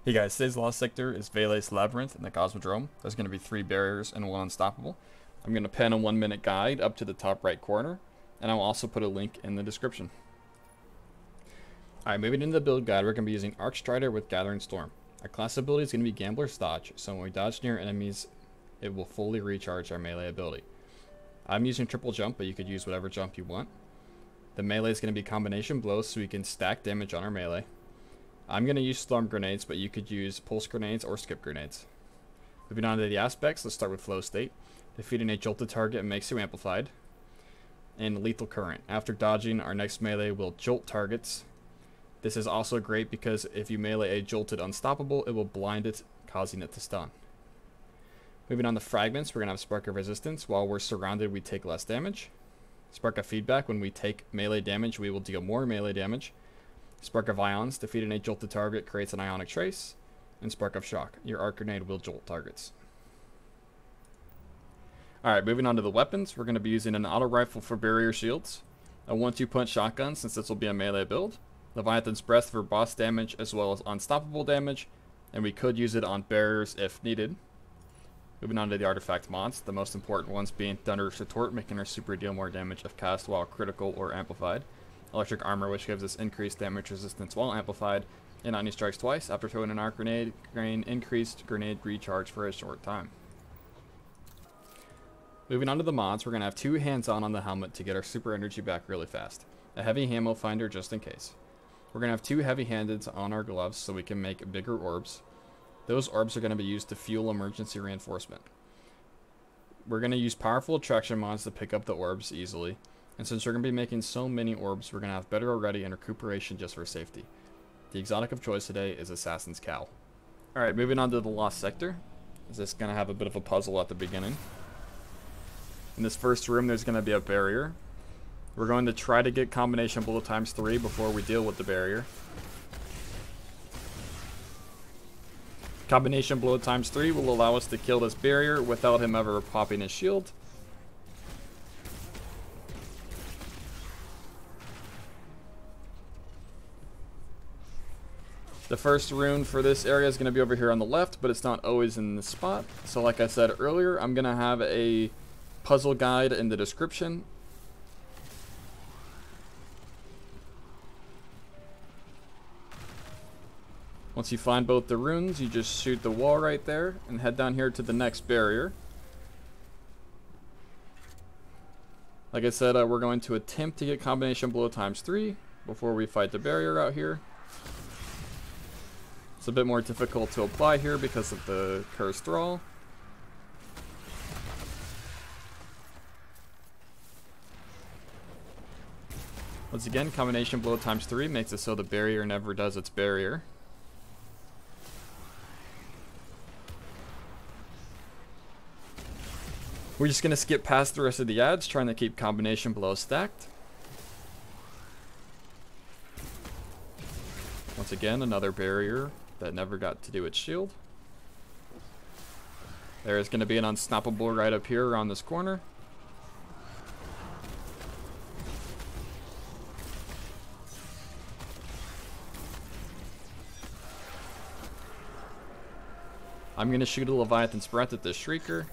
Hey guys, today's lost sector is Veles Labyrinth in the Cosmodrome. There's going to be 3 barriers and 1 unstoppable. I'm going to pen a 1-minute guide up to the top right corner, and I'll also put a link in the description. Alright, moving into the build guide, we're going to be using Arcstrider with Gathering Storm. Our class ability is going to be Gambler's Dodge, so when we dodge near enemies, it will fully recharge our melee ability. I'm using triple jump, but you could use whatever jump you want. The melee is going to be combination blows, so we can stack damage on our melee. I'm going to use storm grenades, but you could use pulse grenades or skip grenades. Moving on to the aspects, let's start with flow state. Defeating a jolted target makes you amplified. And lethal current. After dodging, our next melee will jolt targets. This is also great because if you melee a jolted unstoppable, it will blind it, causing it to stun. Moving on to fragments, we're going to have Spark of Resistance. While we're surrounded, we take less damage. Spark of Feedback, when we take melee damage, we will deal more melee damage. Spark of Ions, defeating a jolted target creates an ionic trace. And Spark of Shock, your arc grenade will jolt targets. Alright, moving on to the weapons, we're going to be using an auto rifle for barrier shields, a 1-2 punch shotgun since this will be a melee build, Leviathan's Breath for boss damage as well as unstoppable damage, and we could use it on barriers if needed. Moving on to the artifact mods, the most important ones being Thunderous Retort, making our super deal more damage if cast while critical or amplified. Electric Armor, which gives us increased damage resistance while amplified, and Lightning Strikes twice after throwing an arc grenade, gain increased grenade recharge for a short time. Moving on to the mods, we're going to have 2 hands-on on the helmet to get our super energy back really fast. A heavy ammo finder just in case. We're going to have 2 heavy-handeds on our gloves so we can make bigger orbs. Those orbs are going to be used to fuel emergency reinforcement. We're going to use powerful attraction mods to pick up the orbs easily. And since we're going to be making so many orbs, we're going to have better already and recuperation just for safety. The exotic of choice today is Assassin's Cowl. Alright, moving on to the Lost Sector. Is this going to have a bit of a puzzle at the beginning. In this first room, there's going to be a barrier. We're going to try to get combination blow ×3 before we deal with the barrier. Combination blow ×3 will allow us to kill this barrier without him ever popping his shield. The first rune for this area is going to be over here on the left, but it's not always in this spot. So like I said earlier, I'm going to have a puzzle guide in the description. Once you find both the runes, you just shoot the wall right there and head down here to the next barrier. Like I said, we're going to attempt to get combination blow ×3 before we fight the barrier out here. It's a bit more difficult to apply here because of the cursed thrall. Once again, combination blow ×3 makes it so the barrier never does its barrier. We're just going to skip past the rest of the ads, trying to keep combination blow stacked. Once again, another barrier that never got to do its shield. There is going to be an unstoppable right up here around this corner. I'm going to shoot a Leviathan's Breath at this Shrieker.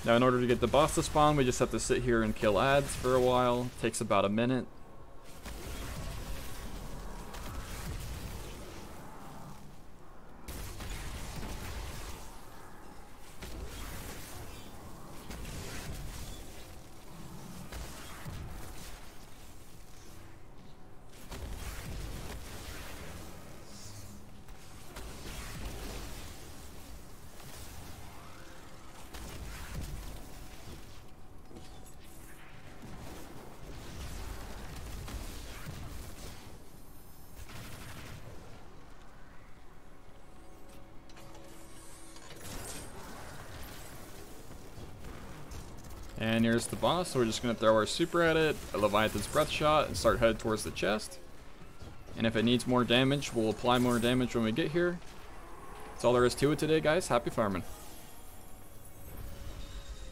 Now in order to get the boss to spawn, we just have to sit here and kill ads for a while. Takes about a minute. And here's the boss, so we're just going to throw our super at it, a Leviathan's Breath shot, and start headed towards the chest. And if it needs more damage, we'll apply more damage when we get here. That's all there is to it today, guys. Happy farming.